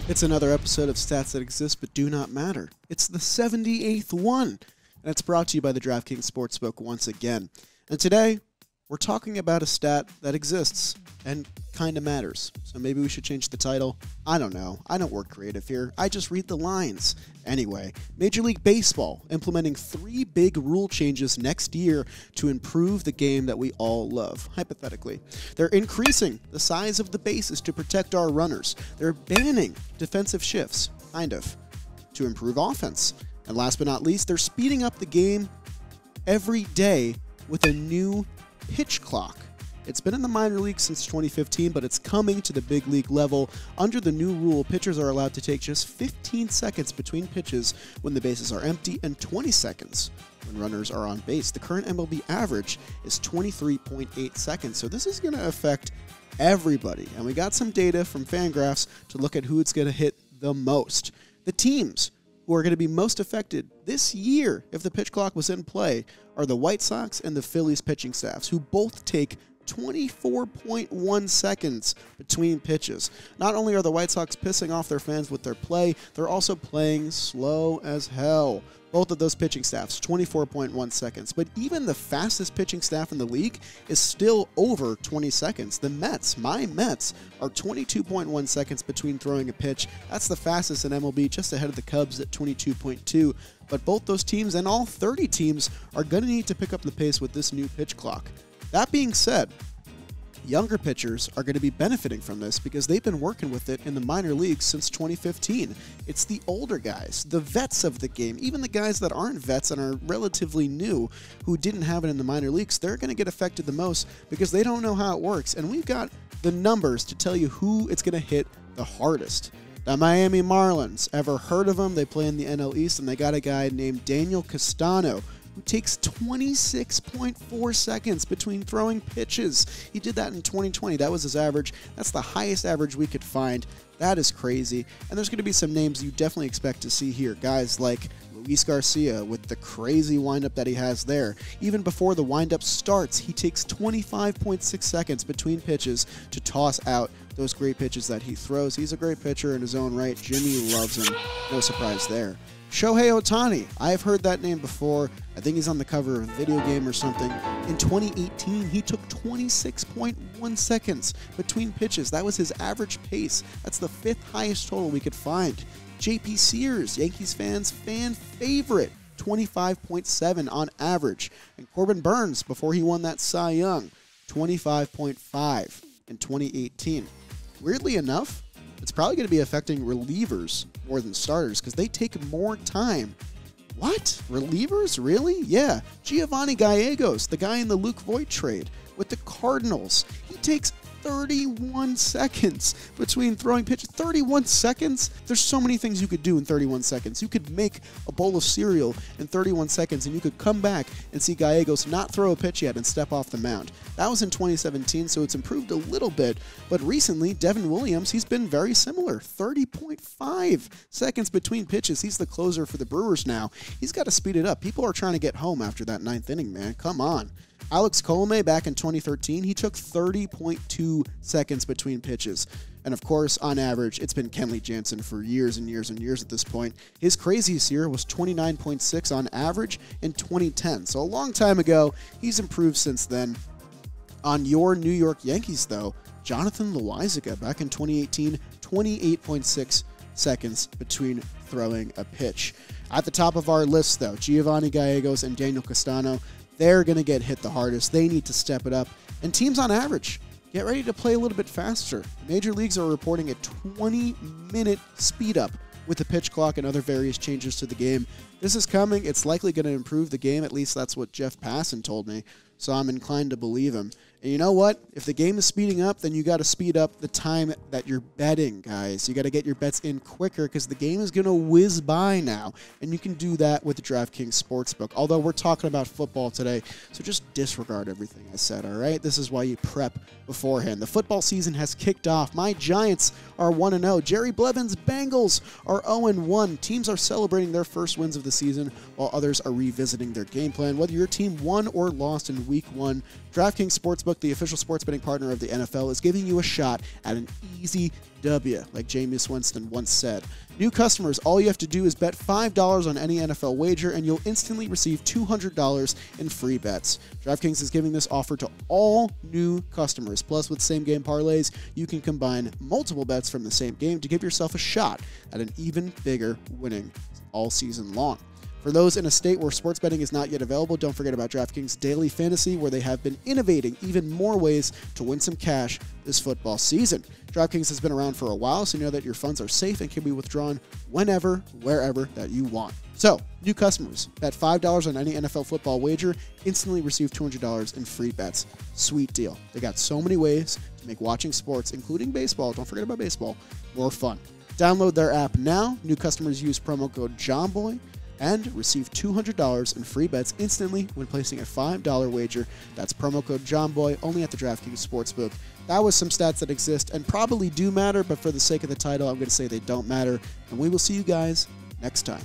It's another episode of Stats That Exist But Do Not Matter. It's the 78th one, and it's brought to you by the DraftKings Sportsbook once again. And today, we're talking about a stat that exists and kind of matters. So maybe we should change the title. I don't know. I don't work creative here. I just read the lines. Anyway, Major League Baseball implementing 3 big rule changes next year to improve the game that we all love, hypothetically. They're increasing the size of the bases to protect our runners. They're banning defensive shifts, kind of, to improve offense. And last but not least, they're speeding up the game every day with a new pitch clock. It's been in the minor leagues since 2015, but it's coming to the big league level. Under the new rule, pitchers are allowed to take just 15 seconds between pitches when the bases are empty and 20 seconds when runners are on base. The current MLB average is 23.8 seconds, so this is going to affect everybody. And we got some data from Fangraphs to look at who it's going to hit the most. The teams who are going to be most affected this year if the pitch clock was in play are the White Sox and the Phillies pitching staffs, who both take 24.1 seconds between pitches. Not only are the White Sox pissing off their fans with their play, they're also playing slow as hell. Both of those pitching staffs, 24.1 seconds. But even the fastest pitching staff in the league is still over 20 seconds. The Mets, my Mets, are 22.1 seconds between throwing a pitch. That's the fastest in MLB, just ahead of the Cubs at 22.2. But both those teams and all 30 teams are going to need to pick up the pace with this new pitch clock. That being said, younger pitchers are going to be benefiting from this because they've been working with it in the minor leagues since 2015. It's the older guys, the vets of the game, even the guys that aren't vets and are relatively new who didn't have it in the minor leagues, they're going to get affected the most because they don't know how it works. And we've got the numbers to tell you who it's going to hit the hardest. The Miami Marlins, ever heard of them? They play in the NL East, and they got a guy named Daniel Castano, who takes 26.4 seconds between throwing pitches. He did that in 2020. That was his average. That's the highest average we could find. That is crazy. And there's going to be some names you definitely expect to see here. Guys like Luis Garcia with the crazy windup that he has there. Even before the windup starts, he takes 25.6 seconds between pitches to toss out those great pitches that he throws. He's a great pitcher in his own right. Jimmy loves him. No surprise there. Shohei Ohtani, I've heard that name before. I think he's on the cover of a video game or something. In 2018, he took 26.1 seconds between pitches. That was his average pace. That's the 5th highest total we could find. JP Sears, Yankees fans' fan favorite, 25.7 on average. And Corbin Burns, before he won that Cy Young, 25.5 in 2018. Weirdly enough, it's probably going to be affecting relievers more than starters because they take more time. What? Relievers? Really? Yeah. Giovanni Gallegos, the guy in the Luke Voit trade with the Cardinals, he takes 31 seconds between throwing pitches. 31 seconds? There's so many things you could do in 31 seconds. You could make a bowl of cereal in 31 seconds, and you could come back and see Gallegos not throw a pitch yet and step off the mound. That was in 2017, so it's improved a little bit. But recently, Devin Williams, he's been very similar. 30.5 seconds between pitches. He's the closer for the Brewers now. He's got to speed it up. People are trying to get home after that 9th inning, man. Come on. Alex Colomé, back in 2013, he took 30.2 seconds between pitches. And of course, on average, it's been Kenley Jansen for years and years and years at this point. His craziest year was 29.6 on average in 2010. So a long time ago. He's improved since then. On your New York Yankees, though, Jonathan Loáisiga, back in 2018, 28.6 seconds between throwing a pitch. At the top of our list, though, Giovanni Gallegos and Daniel Castano, they're going to get hit the hardest. They need to step it up. And teams on average, get ready to play a little bit faster. Major leagues are reporting a 20-minute speed up with the pitch clock and other various changes to the game. This is coming. It's likely going to improve the game. At least that's what Jeff Passan told me. So I'm inclined to believe him. And you know what? If the game is speeding up, then you got to speed up the time that you're betting, guys. You got to get your bets in quicker because the game is going to whiz by now. And you can do that with the DraftKings Sportsbook. Although we're talking about football today, so just disregard everything I said, all right? This is why you prep beforehand. The football season has kicked off. My Giants are 1-0. Jerry Blevin's Bengals are 0-1. Teams are celebrating their first wins of the season, while others are revisiting their game plan. Whether your team won or lost in Week 1, DraftKings Sportsbook Sportsbook, the official sports betting partner of the NFL, is giving you a shot at an easy W, like Jameis Winston once said. New customers, all you have to do is bet $5 on any NFL wager, and you'll instantly receive $200 in free bets. DraftKings is giving this offer to all new customers. Plus, with same-game parlays, you can combine multiple bets from the same game to give yourself a shot at an even bigger winning all season long. For those in a state where sports betting is not yet available, don't forget about DraftKings Daily Fantasy, where they have been innovating even more ways to win some cash this football season. DraftKings has been around for a while, so you know that your funds are safe and can be withdrawn whenever, wherever that you want. So, new customers, bet $5 on any NFL football wager, instantly receive $200 in free bets. Sweet deal. They got so many ways to make watching sports, including baseball, don't forget about baseball, more fun. Download their app now. New customers use promo code JOHNBOY and receive $200 in free bets instantly when placing a $5 wager. That's promo code JOHNBOY, only at the DraftKings Sportsbook. That was some stats that exist and probably do matter, but for the sake of the title, I'm going to say they don't matter. And we will see you guys next time.